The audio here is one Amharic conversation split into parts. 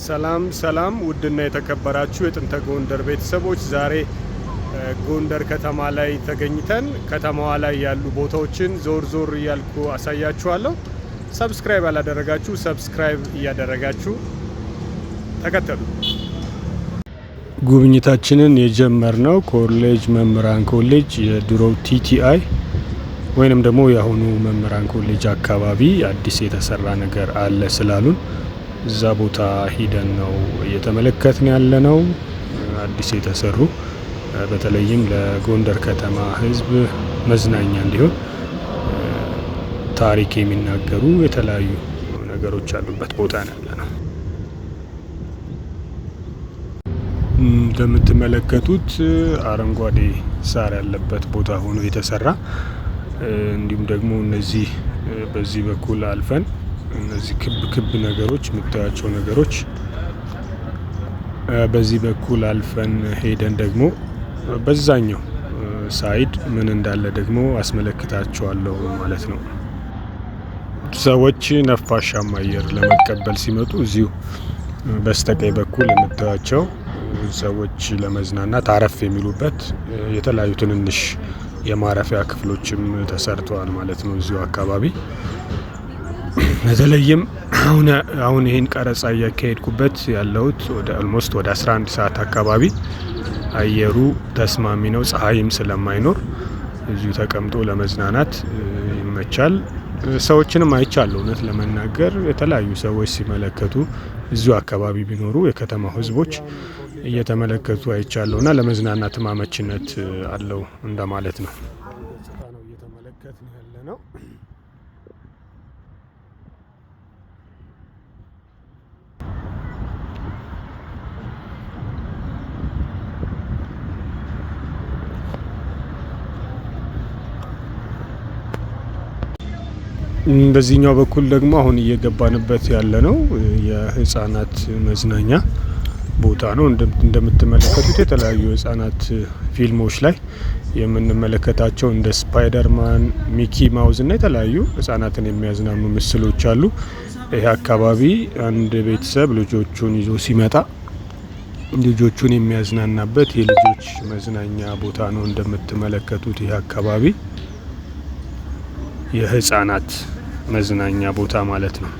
ሰላም ሰላም ውድና የተከበራችሁ የጥንተ ጎንደር ቤተሰቦች ዛሬ ጎንደር ከተማ ላይ ተገኝተን ከተማዋ ላይ ያሉ ቦታዎችን ዞር ዞር እያልኩ አሳያችኋለሁ። ሰብስክራይብ ያላደረጋችሁ ሰብስክራይብ እያደረጋችሁ ተከተሉ። ጉብኝታችንን የጀመርነው ኮሌጅ መምህራን ኮሌጅ የድሮው ቲቲአይ ወይንም ደግሞ የአሁኑ መምህራን ኮሌጅ አካባቢ አዲስ የተሰራ ነገር አለ ስላሉን እዛ ቦታ ሂደን ነው እየተመለከትን ያለነው። አዲስ የተሰሩ በተለይም ለጎንደር ከተማ ሕዝብ መዝናኛ እንዲሆን ታሪክ የሚናገሩ የተለያዩ ነገሮች ያሉበት ቦታ ነው ያለነው። እንደምትመለከቱት አረንጓዴ ሳር ያለበት ቦታ ሆኖ የተሰራ እንዲሁም ደግሞ እነዚህ በዚህ በኩል አልፈን እነዚህ ክብ ነገሮች የምታያቸው ነገሮች በዚህ በኩል አልፈን ሄደን ደግሞ በዛኛው ሳይድ ምን እንዳለ ደግሞ አስመለክታቸዋለሁ ማለት ነው። ሰዎች ነፋሻማ አየር ለመቀበል ሲመጡ እዚሁ በስተቀኝ በኩል የምታያቸው ሰዎች ለመዝናናት አረፍ የሚሉበት የተለያዩ ትንንሽ የማረፊያ ክፍሎችም ተሰርተዋል ማለት ነው እዚሁ አካባቢ። በተለይም አሁን ይህን ቀረጻ እያካሄድኩበት ያለሁት ወደ ኦልሞስት ወደ 11 ሰዓት አካባቢ አየሩ ተስማሚ ነው፣ ፀሐይም ስለማይኖር እዚሁ ተቀምጦ ለመዝናናት ይመቻል። ሰዎችንም አይቻለሁ እውነት ለመናገር የተለያዩ ሰዎች ሲመለከቱ እዚሁ አካባቢ ቢኖሩ የከተማው ሕዝቦች እየተመለከቱ አይቻለሁና ለመዝናናትም አመችነት አለው እንደማለት ነው። እየተመለከትን ያለ ነው። በዚህኛው በኩል ደግሞ አሁን እየገባንበት ያለ ነው የህፃናት መዝናኛ ቦታ ነው። እንደምትመለከቱት የተለያዩ ህፃናት ፊልሞች ላይ የምንመለከታቸው እንደ ስፓይደርማን፣ ሚኪ ማውዝ እና የተለያዩ ህፃናትን የሚያዝናኑ ምስሎች አሉ። ይህ አካባቢ አንድ ቤተሰብ ልጆቹን ይዞ ሲመጣ ልጆቹን የሚያዝናናበት የልጆች መዝናኛ ቦታ ነው። እንደምትመለከቱት ይህ አካባቢ የህፃናት መዝናኛ ቦታ ማለት ነው።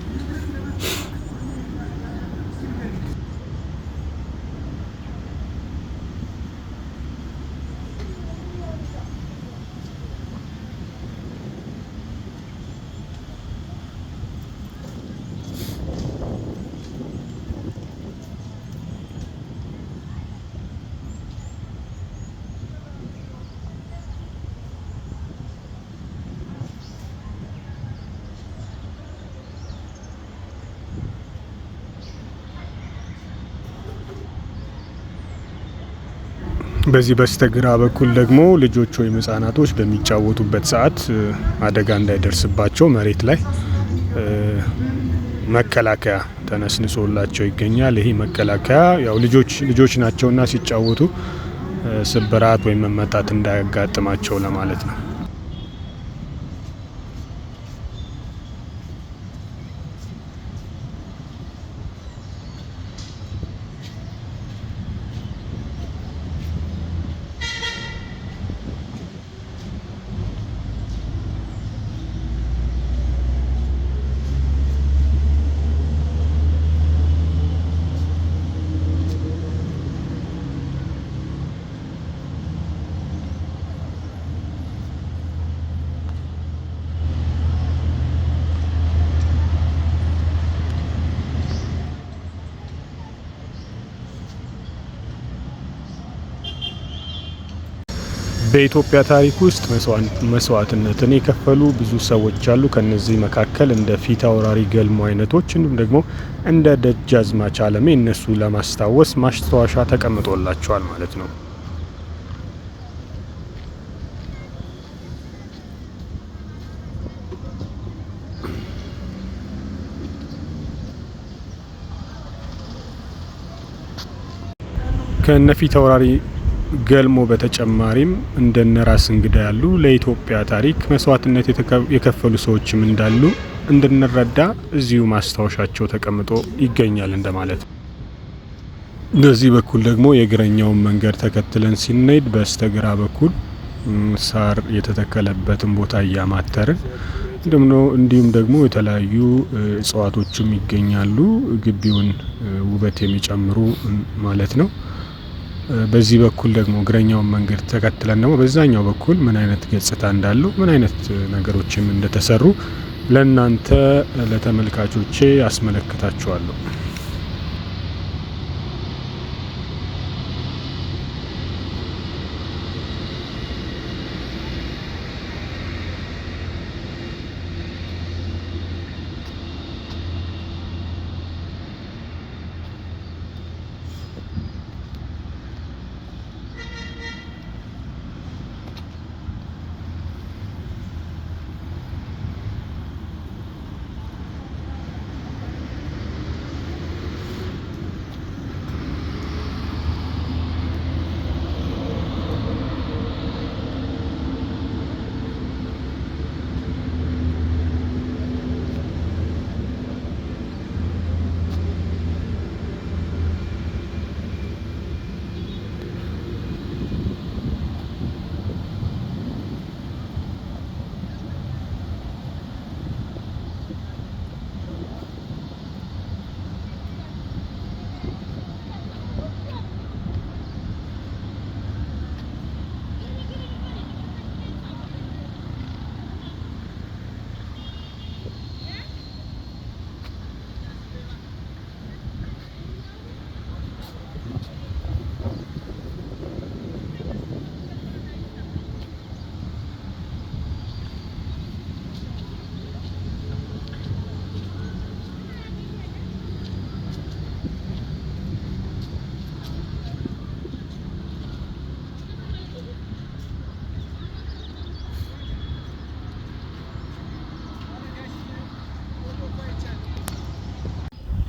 በዚህ በስተግራ በኩል ደግሞ ልጆች ወይም ህጻናቶች በሚጫወቱበት ሰዓት አደጋ እንዳይደርስባቸው መሬት ላይ መከላከያ ተነስንሶላቸው ይገኛል። ይሄ መከላከያ ያው ልጆች ናቸውና ሲጫወቱ ስብራት ወይም መመታት እንዳያጋጥማቸው ለማለት ነው። በኢትዮጵያ ታሪክ ውስጥ መስዋዕትነትን የከፈሉ ብዙ ሰዎች አሉ። ከነዚህ መካከል እንደ ፊት አውራሪ ገልሞ አይነቶች እንዲሁም ደግሞ እንደ ደጃዝማች አለሜ እነሱ ለማስታወስ ማስታወሻ ተቀምጦላቸዋል ማለት ነው። ከነ ፊት አውራሪ ገልሞ በተጨማሪም እንደነ ራስ እንግዳ ያሉ ለኢትዮጵያ ታሪክ መስዋዕትነት የከፈሉ ሰዎችም እንዳሉ እንድንረዳ እዚሁ ማስታወሻቸው ተቀምጦ ይገኛል እንደማለት ነው። በዚህ በኩል ደግሞ የእግረኛውን መንገድ ተከትለን ሲንሄድ በስተግራ በኩል ሳር የተተከለበትን ቦታ እያማተርን እንዲሁም ደግሞ የተለያዩ እጽዋቶችም ይገኛሉ፣ ግቢውን ውበት የሚጨምሩ ማለት ነው። በዚህ በኩል ደግሞ እግረኛውን መንገድ ተከትለን ደግሞ በዛኛው በኩል ምን አይነት ገጽታ እንዳለው ምን አይነት ነገሮችም እንደተሰሩ ለእናንተ ለተመልካቾቼ አስመለክታችኋለሁ።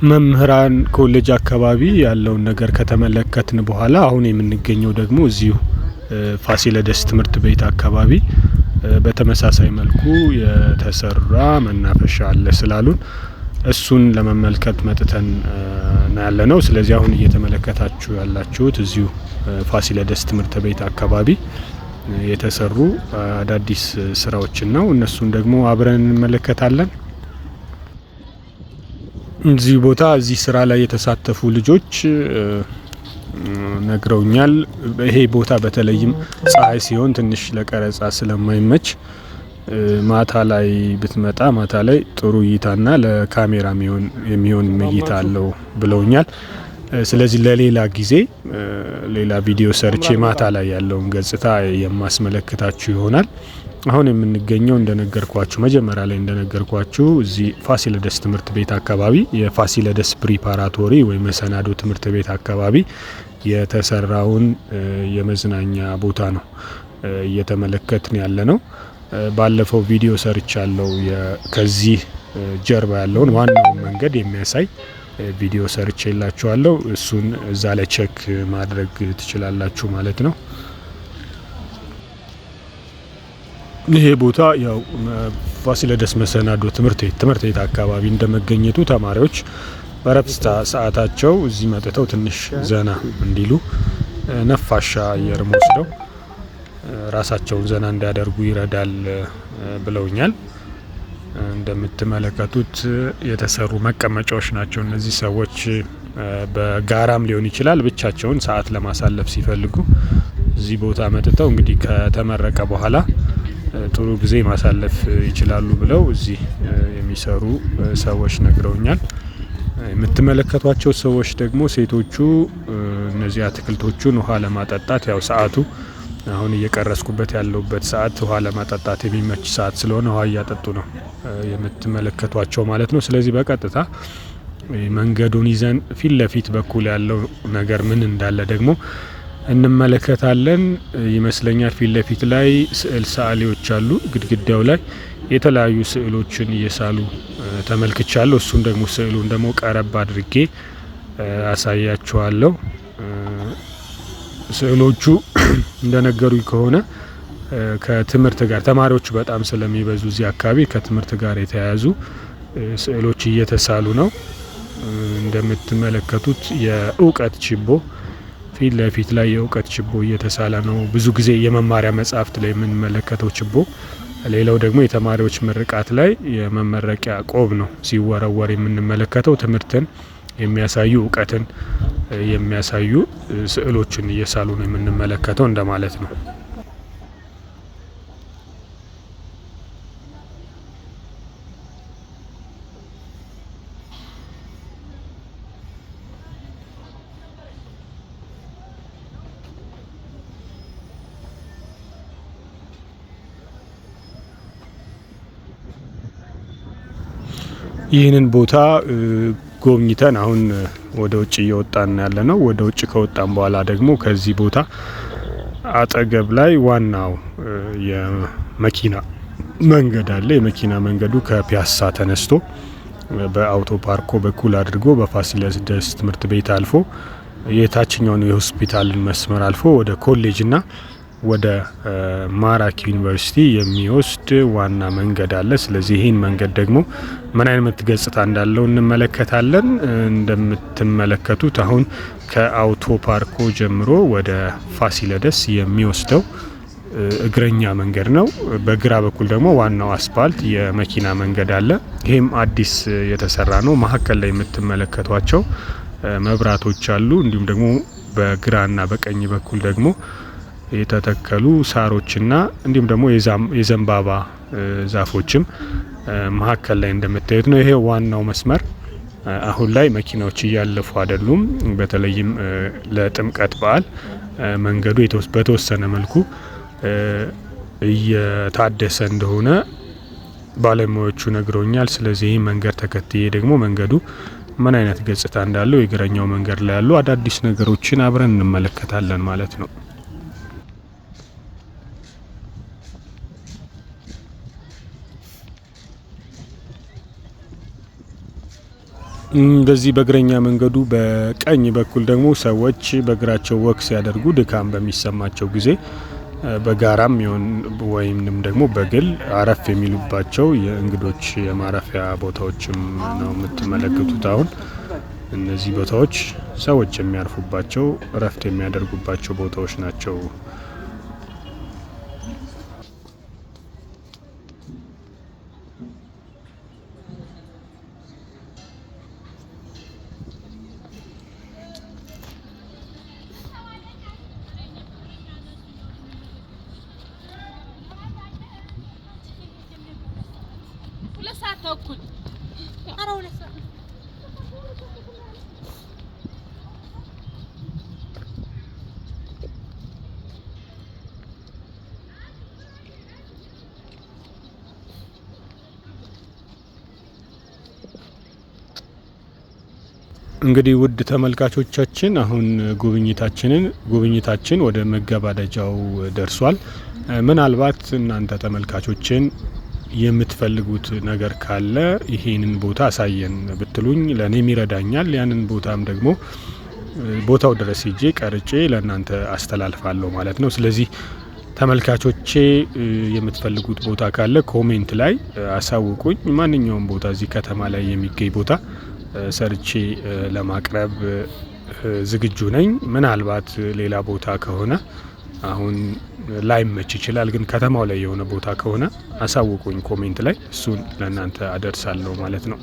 መምህራን ኮሌጅ አካባቢ ያለውን ነገር ከተመለከትን በኋላ አሁን የምንገኘው ደግሞ እዚሁ ፋሲለደስ ትምህርት ቤት አካባቢ በተመሳሳይ መልኩ የተሰራ መናፈሻ አለ ስላሉን እሱን ለመመልከት መጥተን ያለ ነው። ስለዚህ አሁን እየተመለከታችሁ ያላችሁት እዚሁ ፋሲለደስ ትምህርት ቤት አካባቢ የተሰሩ አዳዲስ ስራዎችን ነው። እነሱን ደግሞ አብረን እንመለከታለን። እዚህ ቦታ እዚህ ስራ ላይ የተሳተፉ ልጆች ነግረውኛል። ይሄ ቦታ በተለይም ፀሐይ ሲሆን ትንሽ ለቀረጻ ስለማይመች ማታ ላይ ብትመጣ ማታ ላይ ጥሩ እይታና ለካሜራ የሚሆን እይታ አለው ብለውኛል። ስለዚህ ለሌላ ጊዜ ሌላ ቪዲዮ ሰርቼ ማታ ላይ ያለውን ገጽታ የማስመለክታችሁ ይሆናል። አሁን የምንገኘው እንደነገርኳችሁ መጀመሪያ ላይ እንደነገርኳችሁ እዚህ ፋሲለደስ ትምህርት ቤት አካባቢ የፋሲለደስ ፕሪፓራቶሪ ወይም መሰናዶ ትምህርት ቤት አካባቢ የተሰራውን የመዝናኛ ቦታ ነው እየተመለከትን ያለ ነው። ባለፈው ቪዲዮ ሰርቻለሁ። ከዚህ ጀርባ ያለውን ዋናውን መንገድ የሚያሳይ ቪዲዮ ሰርቼላችኋለሁ። እሱን እዛ ላይ ቼክ ማድረግ ትችላላችሁ ማለት ነው። ይሄ ቦታ ያው ፋሲለደስ መሰናዶ ትምህርት ቤት አካባቢ እንደመገኘቱ ተማሪዎች በረፍት ሰዓታቸው እዚህ መጥተው ትንሽ ዘና እንዲሉ ነፋሻ አየር ወስደው ራሳቸውን ዘና እንዲያደርጉ ይረዳል ብለውኛል። እንደምትመለከቱት የተሰሩ መቀመጫዎች ናቸው። እነዚህ ሰዎች በጋራም ሊሆን ይችላል ብቻቸውን ሰዓት ለማሳለፍ ሲፈልጉ እዚህ ቦታ መጥተው እንግዲህ ከተመረቀ በኋላ ጥሩ ጊዜ ማሳለፍ ይችላሉ ብለው እዚህ የሚሰሩ ሰዎች ነግረውኛል። የምትመለከቷቸው ሰዎች ደግሞ ሴቶቹ እነዚህ አትክልቶቹን ውሃ ለማጠጣት ያው ሰዓቱ አሁን እየቀረስኩበት ያለውበት ሰዓት ውሃ ለማጠጣት የሚመች ሰዓት ስለሆነ ውሃ እያጠጡ ነው የምትመለከቷቸው ማለት ነው። ስለዚህ በቀጥታ መንገዱን ይዘን ፊት ለፊት በኩል ያለው ነገር ምን እንዳለ ደግሞ እንመለከታለን ይመስለኛል። ፊት ለፊት ላይ ስዕል ሰዓሊዎች አሉ። ግድግዳው ላይ የተለያዩ ስዕሎችን እየሳሉ ተመልክቻለሁ። እሱን ደግሞ ስዕሉን ደግሞ ቀረብ አድርጌ አሳያችኋለሁ። ስዕሎቹ እንደነገሩኝ ከሆነ ከትምህርት ጋር ተማሪዎች በጣም ስለሚበዙ እዚህ አካባቢ ከትምህርት ጋር የተያያዙ ስዕሎች እየተሳሉ ነው። እንደምትመለከቱት የእውቀት ችቦ ፊት ለፊት ላይ የእውቀት ችቦ እየተሳለ ነው። ብዙ ጊዜ የመማሪያ መጽሐፍት ላይ የምንመለከተው ችቦ። ሌላው ደግሞ የተማሪዎች ምርቃት ላይ የመመረቂያ ቆብ ነው ሲወረወር የምንመለከተው። ትምህርትን የሚያሳዩ እውቀትን የሚያሳዩ ስዕሎችን እየሳሉ ነው የምንመለከተው እንደማለት ነው። ይህንን ቦታ ጎብኝተን አሁን ወደ ውጭ እየወጣን ያለ ነው። ወደ ውጭ ከወጣን በኋላ ደግሞ ከዚህ ቦታ አጠገብ ላይ ዋናው የመኪና መንገድ አለ። የመኪና መንገዱ ከፒያሳ ተነስቶ በአውቶ ፓርኮ በኩል አድርጎ በፋሲለደስ ትምህርት ቤት አልፎ የታችኛውን የሆስፒታልን መስመር አልፎ ወደ ኮሌጅና ወደ ማራኪ ዩኒቨርሲቲ የሚወስድ ዋና መንገድ አለ። ስለዚህ ይህን መንገድ ደግሞ ምን አይነት ገጽታ እንዳለው እንመለከታለን። እንደምትመለከቱት አሁን ከአውቶ ፓርኮ ጀምሮ ወደ ፋሲለደስ የሚወስደው እግረኛ መንገድ ነው። በግራ በኩል ደግሞ ዋናው አስፓልት የመኪና መንገድ አለ። ይህም አዲስ የተሰራ ነው። መሀከል ላይ የምትመለከቷቸው መብራቶች አሉ። እንዲሁም ደግሞ በግራና በቀኝ በኩል ደግሞ የተተከሉ ሳሮችና እንዲሁም ደግሞ የዘንባባ ዛፎችም መሀከል ላይ እንደምታዩት ነው። ይሄ ዋናው መስመር አሁን ላይ መኪናዎች እያለፉ አይደሉም። በተለይም ለጥምቀት በዓል መንገዱ በተወሰነ መልኩ እየታደሰ እንደሆነ ባለሙያዎቹ ነግረውኛል። ስለዚህ መንገድ ተከትዬ ደግሞ መንገዱ ምን አይነት ገጽታ እንዳለው የእግረኛው መንገድ ላይ ያሉ አዳዲስ ነገሮችን አብረን እንመለከታለን ማለት ነው። በዚህ በእግረኛ መንገዱ በቀኝ በኩል ደግሞ ሰዎች በእግራቸው ወክ ሲያደርጉ ድካም በሚሰማቸው ጊዜ በጋራም ይሁን ወይም ደግሞ በግል አረፍ የሚሉባቸው የእንግዶች የማረፊያ ቦታዎችም ነው የምትመለከቱት። አሁን እነዚህ ቦታዎች ሰዎች የሚያርፉባቸው እረፍት የሚያደርጉባቸው ቦታዎች ናቸው። እንግዲህ ውድ ተመልካቾቻችን አሁን ጉብኝታችን ወደ መገባደጃው ደርሷል። ምናልባት እናንተ ተመልካቾችን የምትፈልጉት ነገር ካለ ይሄንን ቦታ አሳየን ብትሉኝ ለኔም ይረዳኛል። ያንን ቦታም ደግሞ ቦታው ድረስ ሄጄ ቀርጬ ለእናንተ አስተላልፋለሁ ማለት ነው። ስለዚህ ተመልካቾቼ የምትፈልጉት ቦታ ካለ ኮሜንት ላይ አሳውቁኝ። ማንኛውም ቦታ እዚህ ከተማ ላይ የሚገኝ ቦታ ሰርቼ ለማቅረብ ዝግጁ ነኝ። ምናልባት ሌላ ቦታ ከሆነ አሁን ላይመች ይችላል፣ ግን ከተማው ላይ የሆነ ቦታ ከሆነ አሳውቁኝ ኮሜንት ላይ፣ እሱን ለእናንተ አደርሳለሁ ማለት ነው።